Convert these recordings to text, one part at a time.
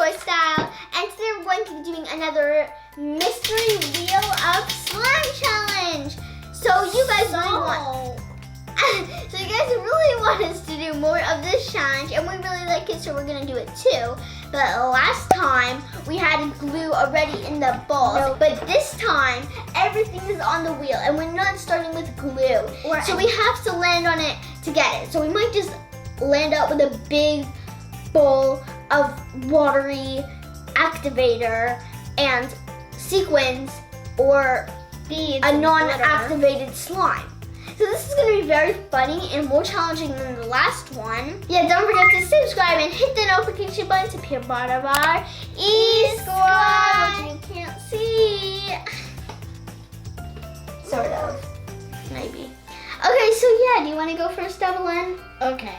toy style, and today we're going to be doing another mystery wheel of slime challenge. So you guys really want us to do more of this challenge, and we really like it, so we're gonna do it too. But last time we had glue already in the balls, but this time everything is on the wheel, and we're not starting with glue. So we have to land on it to get it. So we might just land up with a big bowl of watery activator and sequins or beads, a non-activated slime. So this is going to be very funny and more challenging than the last one. Yeah, don't forget to subscribe and hit the notification button to be a part of our E-Squad, which you can't see. Sort of, maybe. Okay, so yeah, do you want to go first, Evelyn? Okay.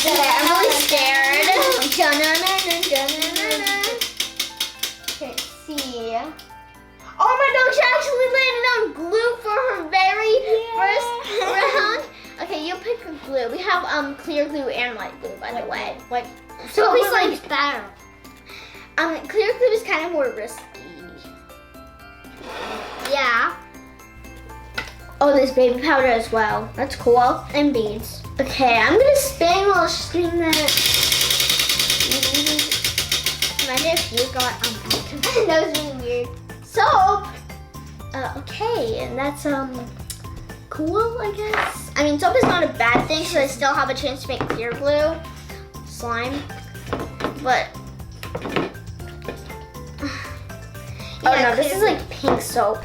I'm really scared. Okay, see. Oh my God, she actually landed on glue for her very first round. Okay, you pick a glue. We have clear glue and light glue, by the way. So it's like better. Clear glue is kind of more risky. Yeah. Oh, there's baby powder as well. That's cool. And beads. Okay, I'm gonna spin while scream that. Imagine if you got that was really weird. Soap. Okay, and that's cool, I guess. I mean, soap is not a bad thing, so I still have a chance to make clear glue, slime. But oh no, this is like pink soap.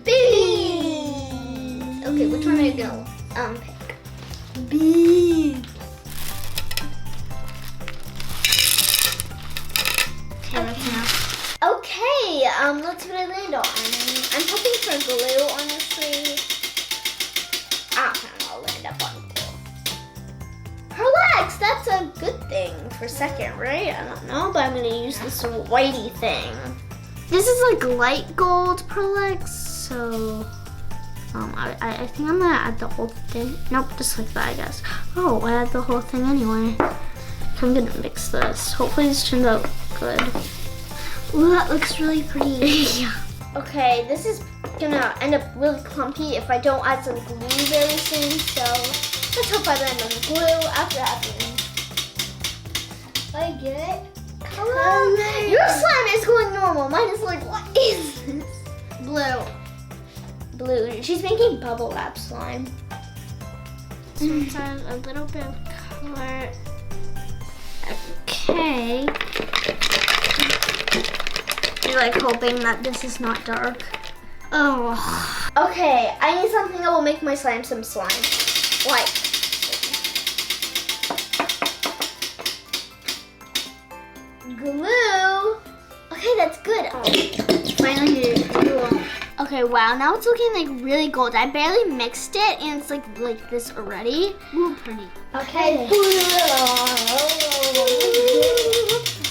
Bees. Okay, which one are you gonna pick? Bees. Okay, that's enough. Okay, let's see what I land on. I'm hoping for glue, honestly. I don't know, I'll land up on glue. Relax, that's a good thing for second, right? I don't know, but I'm gonna use this whitey thing. This is like light gold Perlex, so I think I'm gonna add the whole thing. Nope, just like that, I guess. Oh, I add the whole thing anyway. I'm gonna mix this. Hopefully this turns out good. Ooh, that looks really pretty. Yeah. Okay, this is gonna end up really clumpy if I don't add some glue very soon, so let's hope I land on the glue after adding. I get it. Color. Your slime is going normal. Mine is like, what is this? Blue. Blue. She's making bubble wrap slime. This one has a little bit of color. Okay. You're like hoping that this is not dark. Oh. Okay, I need something that will make my slime some slime. Like. Glue. Okay, that's good. Finally did it. Okay, wow, now it's looking like really gold. I barely mixed it and it's like this already. Ooh, pretty. Okay.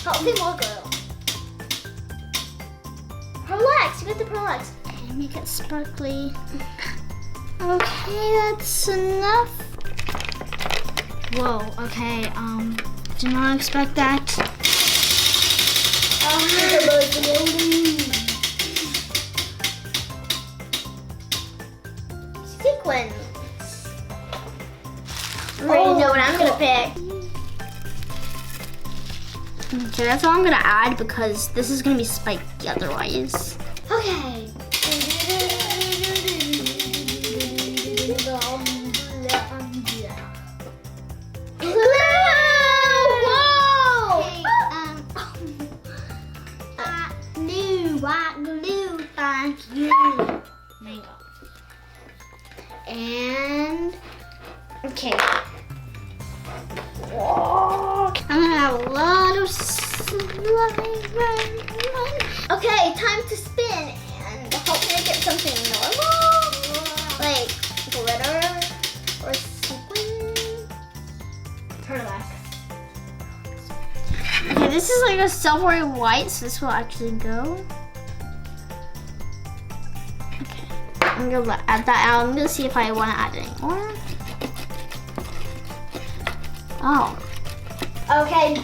Help me more glue. Perlex, you got the Perlex. Okay, make it sparkly. Okay, that's enough. Whoa, okay, did not expect that. Sequins. I already know what I'm gonna pick. Okay, that's all I'm gonna add because this is gonna be spiky otherwise. Okay. Glue, thank you. Mango. And okay. Whoa. I'm gonna have a lot of slime. Okay, time to spin and hopefully I get something normal, like glitter or sequin. Perlex. Okay, this is like a silvery white, so this will actually go. I'm gonna add that out. I'm gonna see if I want to add any more. Oh. Okay.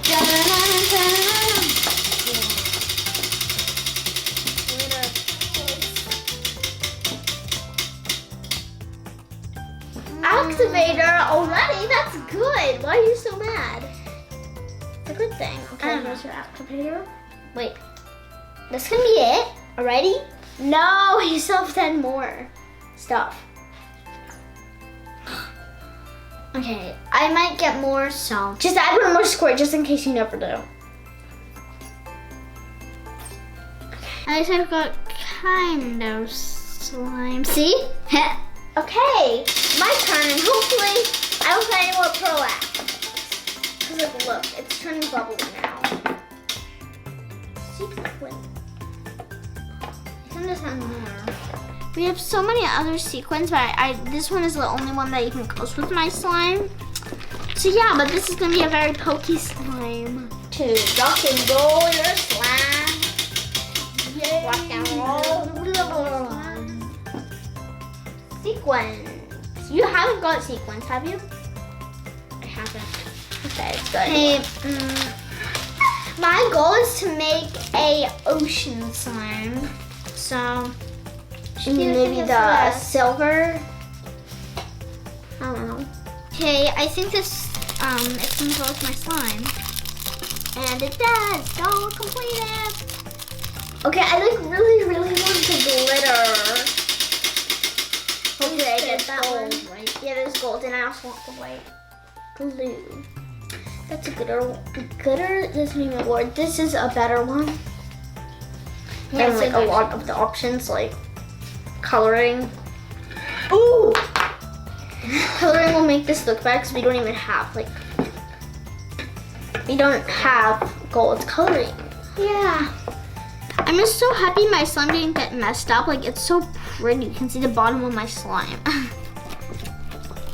Activator already? That's good. Why are you so mad? It's a good thing. Okay, here's your activator. Wait. This can be it already? No, you still have 10 more stuff. Okay, I might get more, so just add one more squirt just in case you never do. I guess I've got kind of slime. See? Okay, my turn. Hopefully, I don't get any more proactive. Because like, look, it's turning bubbly now. Sequin. I can just add more. We have so many other sequins, but this one is the only one that even goes with my slime. So yeah, but this is gonna be a very pokey slime. To rock and roll your slime. Yeah. Rock and roll. Sequins. You haven't got sequins, have you? I haven't. Okay, it's good. Hey, my goal is to make a ocean slime. So maybe the silver. I don't know. okay, I think this it's gonna go with my slime. And it does. Go complete it. Okay, I like really want the glitter. Okay, I get that gold, right? Yeah, there's gold, and I also want the white glue. That's a gooder one. Gooder doesn't even a word. This is a better one. Yeah, and like a lot of the options, like coloring. Ooh! Coloring will make this look better because we don't even have we don't have gold coloring. Yeah. I'm just so happy my slime didn't get messed up. Like, it's so pretty. You can see the bottom of my slime.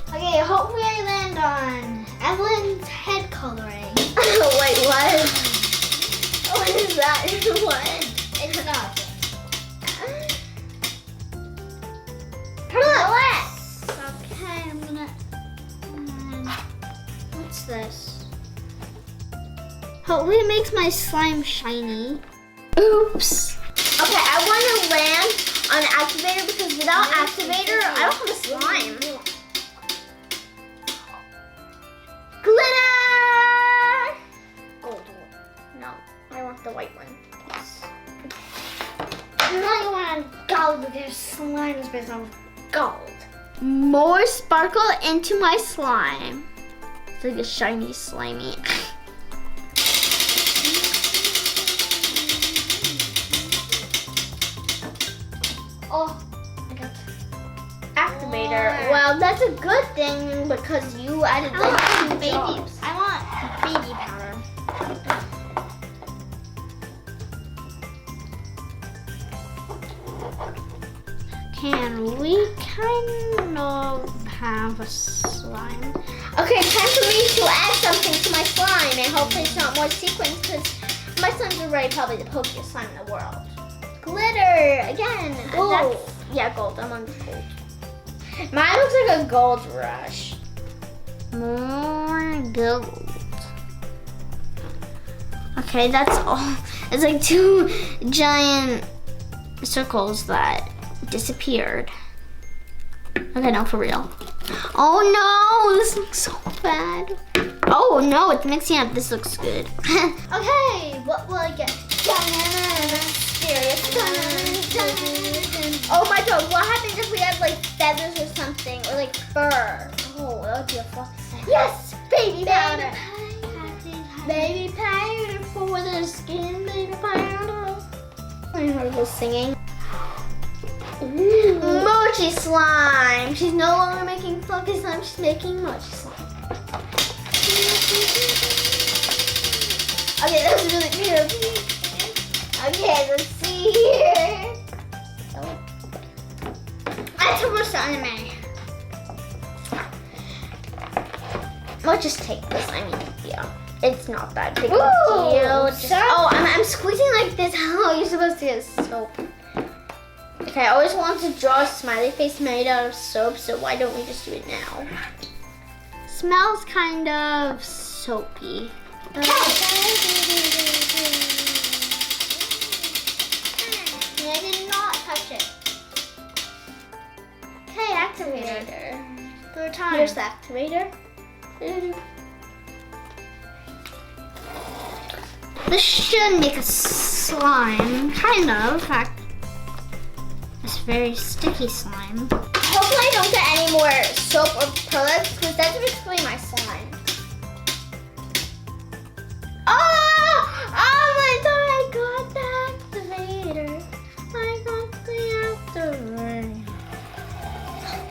Okay, hopefully I land on Evelyn's head coloring. Wait, what? What is that? What? It's not. Okay, I'm gonna... what's this? Hopefully it makes my slime shiny. Oops. Okay, I want to land on activator because without activator, I don't have a slime. Glitter! Gold. No, I want the white one. Yes. I want gold because slime is based on gold. More sparkle into my slime. It's like a shiny, slimy. Oh, I got activator. Well, that's a good thing because you added like 2 babies. I want baby powder. Can we kind of have a slime? Okay, time for me to add something to my slime and hopefully it's not more sequins because my slime's already probably the pokiest slime in the world. Glitter again. Gold. Yeah, gold. I'm on gold. Mine looks like a gold rush. More gold. Okay, that's all. It's like 2 giant circles that disappeared. Okay, no, for real. Oh no, this looks so bad. Oh no, it's mixing up. This looks good. Okay, what will I get? Oh my god, what happens if we had like feathers or something, or like fur? Oh, that would be a fluffy thing. Yes, baby powder. Baby powder for the skin, baby powder. I heard her singing. Ooh. Mochi slime. She's no longer making fluffy slime, she's making mochi slime. Okay, that was really cute. Okay, let's see here. I took my anime. We'll just take this. I mean, yeah, it's not that big of a deal. I'm squeezing like this. How are you supposed to get soap? Okay, I always wanted to draw a smiley face made out of soap, so why don't we just do it now? Smells kind of soapy. I did not touch it. Okay, activator. Third time. Here's the activator. This should make a slime, kind of. In fact, it's very sticky slime. Hopefully I don't get any more soap or pellets because that's basically my slime. Oh my god, I got the activator. I got the activator.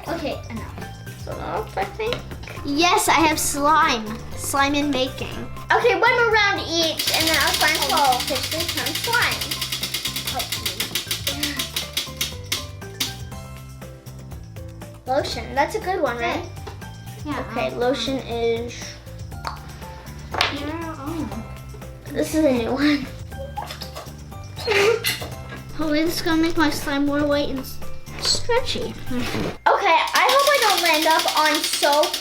Okay, enough. Enough, I think. Yes, I have slime. Slime in making. Okay, one more round each, and then our slime will officially turn slime. Lotion, that's a good one, right? Yeah. Okay, lotion is... Oh. This is a new one. Hopefully this is gonna make my slime more white and stretchy. Okay, I hope I don't land up on soap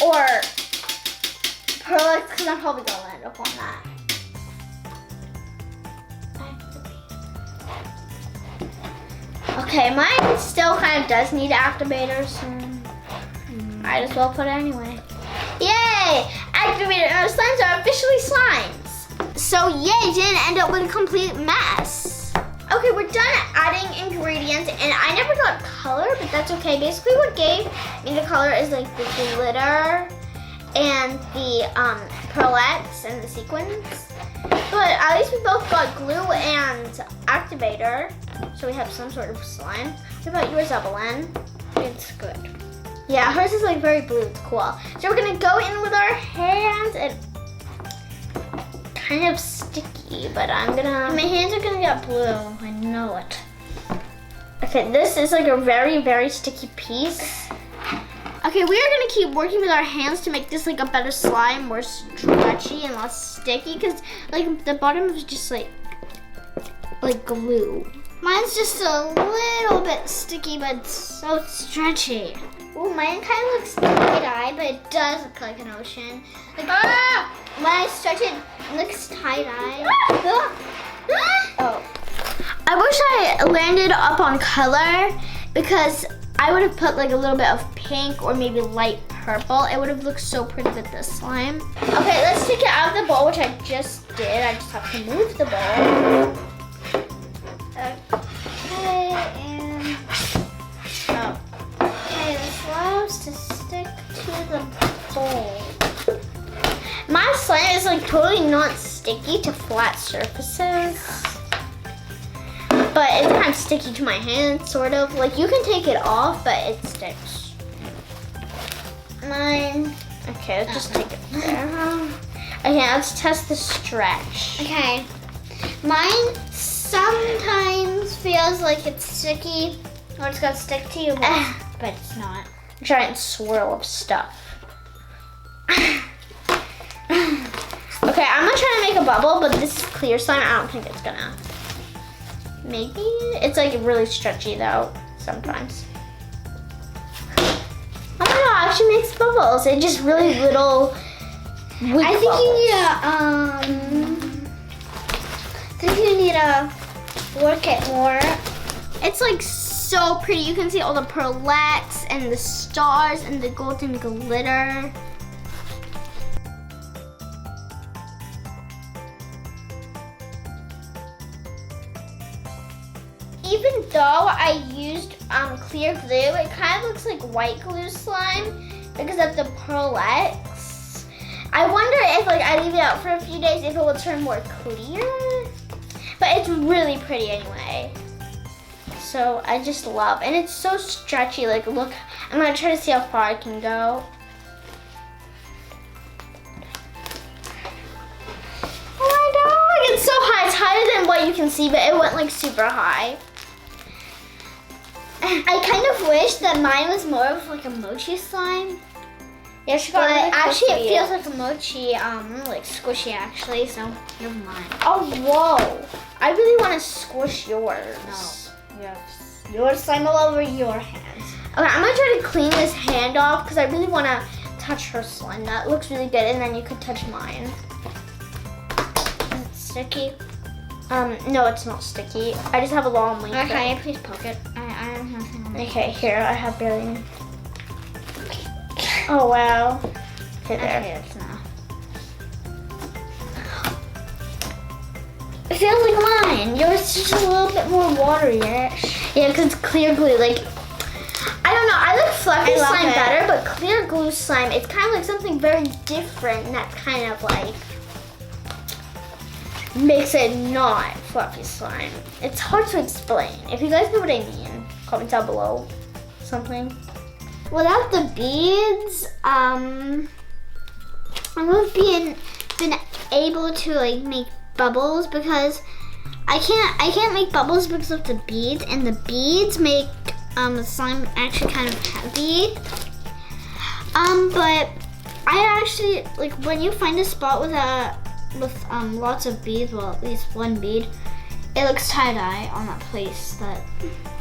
or pearls because I'm probably gonna land up on that. Okay, mine still kind of does need activators, so might as well put it anyway. Yay! Activated, our slimes are officially slimes. So yay, didn't end up with a complete mess. Okay, we're done adding ingredients, and I never got color, but that's okay. Basically, what gave me the color is like the glitter and the pearlettes and the sequins. But at least we both got glue and activator, so we have some sort of slime. What about yours, Evelyn? It's good. Yeah, hers is like very blue. It's cool. So we're gonna go in with our hands and kind of sticky, but I'm gonna. My hands are gonna get blue. I know it. Okay, this is like a very, very sticky piece. Okay, we are gonna keep working with our hands to make this like a better slime, more stretchy and less sticky, because like the bottom is just like glue. Mine's just a little bit sticky, but it's so stretchy. Ooh, mine kind of looks tie-dye, but it does look like an ocean. Like, when I stretch it, it looks tie-dye. Oh. I wish I landed up on color because I would have put like a little bit of pink or maybe light purple. It would have looked so pretty with this slime. Okay, let's take it out of the bowl, which I just did. I just have to move the bowl. Okay, and okay, this allows to stick to the bowl. My slime is like totally not sticky to flat surfaces, but it's kind of sticky to my hand, sort of. Like you can take it off, but it sticks. Mine. Okay, let's just take it there. Okay, let's test the stretch. Okay, mine sometimes feels like it's sticky or it's gonna stick to you, but it's not. Giant swirl of stuff. Okay, I'm gonna try to make a bubble, but this is clear slime. I don't think it's gonna. Maybe? It's like really stretchy though, sometimes. Oh my god, it actually makes bubbles. It's just really little weak I think you need to work it more. It's like so pretty. You can see all the pearlettes and the stars and the golden glitter. Even though I used clear glue, it kind of looks like white glue slime because of the pearlettes. I wonder if like I leave it out for a few days if it will turn more clear. But it's really pretty anyway. So I just love, and it's so stretchy. Like look, I'm gonna try to see how far I can go. Oh my god, it's so high. It's higher than what you can see, but it went like super high. I kind of wish that mine was more of like a mochi slime. Yeah, she got But really close actually to it you. feels like a mochi, like squishy actually, so never mind. Oh, whoa. I really want to squish yours. No. Yes. Your slime all over your hands. Okay, I'm gonna try to clean this hand off because I really want to touch her slime. That looks really good, and then you could touch mine. Is it sticky? No, it's not sticky. I just have a long link. Okay, please poke it. I don't have anything on it. Okay, here, I have barely. Oh, wow. Okay, there. Okay, it's now. It feels like mine. Yours is just a little bit more watery-ish. Yeah, because it's clear glue. Like, I don't know. I like fluffy slime better, but clear glue slime, it's kind of like something very different that kind of like makes it not fluffy slime. It's hard to explain. If you guys know what I mean, comment down below something. Without the beads, I would have been able to like make bubbles because I can't make bubbles because of the beads, and the beads make the slime actually kind of heavy. But I actually like when you find a spot with lots of beads, well at least one bead, it looks tie-dye on that place that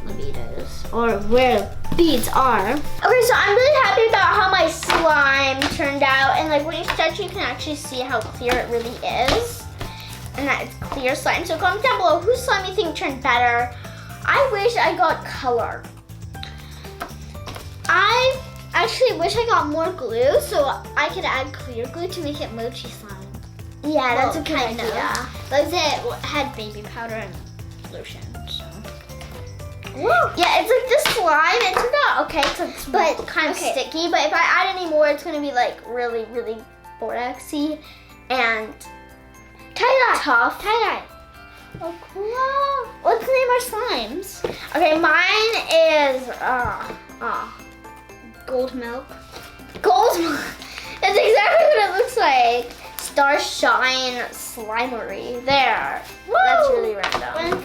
the bead is, or where beads are. Okay, so I'm really happy about how my slime turned out, and like when you stretch you can actually see how clear it really is, and that it's clear slime. So comment down below whose slime you think turned better. I wish I got color. I actually wish I got more glue so I could add clear glue to make it mochi slime. Yeah, that's a good idea. But it had baby powder and lotion, so. Woo. Yeah, it's like this slime. It turned out okay, but kind of sticky. But if I add any more, it's gonna be like really, really borexy and tie-dye. Tough. Tie-dye. Oh, cool. Let's name our slimes. Okay, mine is gold milk. Gold milk. That's exactly what it looks like. Star Shine Slimery. There. Woo! That's really random.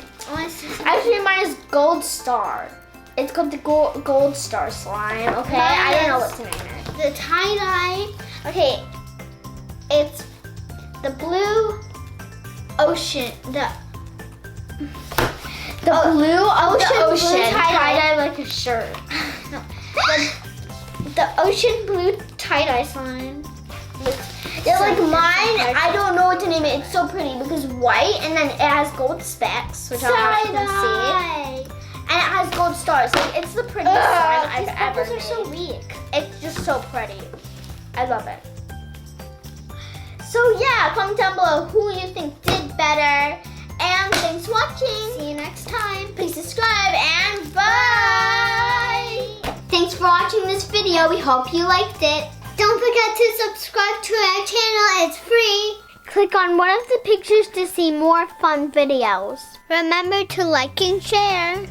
Actually, mine is Gold Star. It's called the Gold Star Slime, okay? I don't know what to name it. The tie-dye. Okay. It's the blue ocean. The blue ocean tie-dye like a shirt. No. The ocean blue tie-dye slime. Yeah, like mine, I don't know what to name it. It's so pretty because white and then it has gold specks, which I'm actually gonna see. And it has gold stars. Like it's the prettiest slime I've ever made. These are so weak. It's just so pretty. I love it. So yeah, comment down below who you think did better. And thanks for watching. See you next time. Please subscribe and bye. Thanks for watching this video. We hope you liked it. Don't forget to subscribe to our channel. It's free. Click on one of the pictures to see more fun videos. Remember to like and share.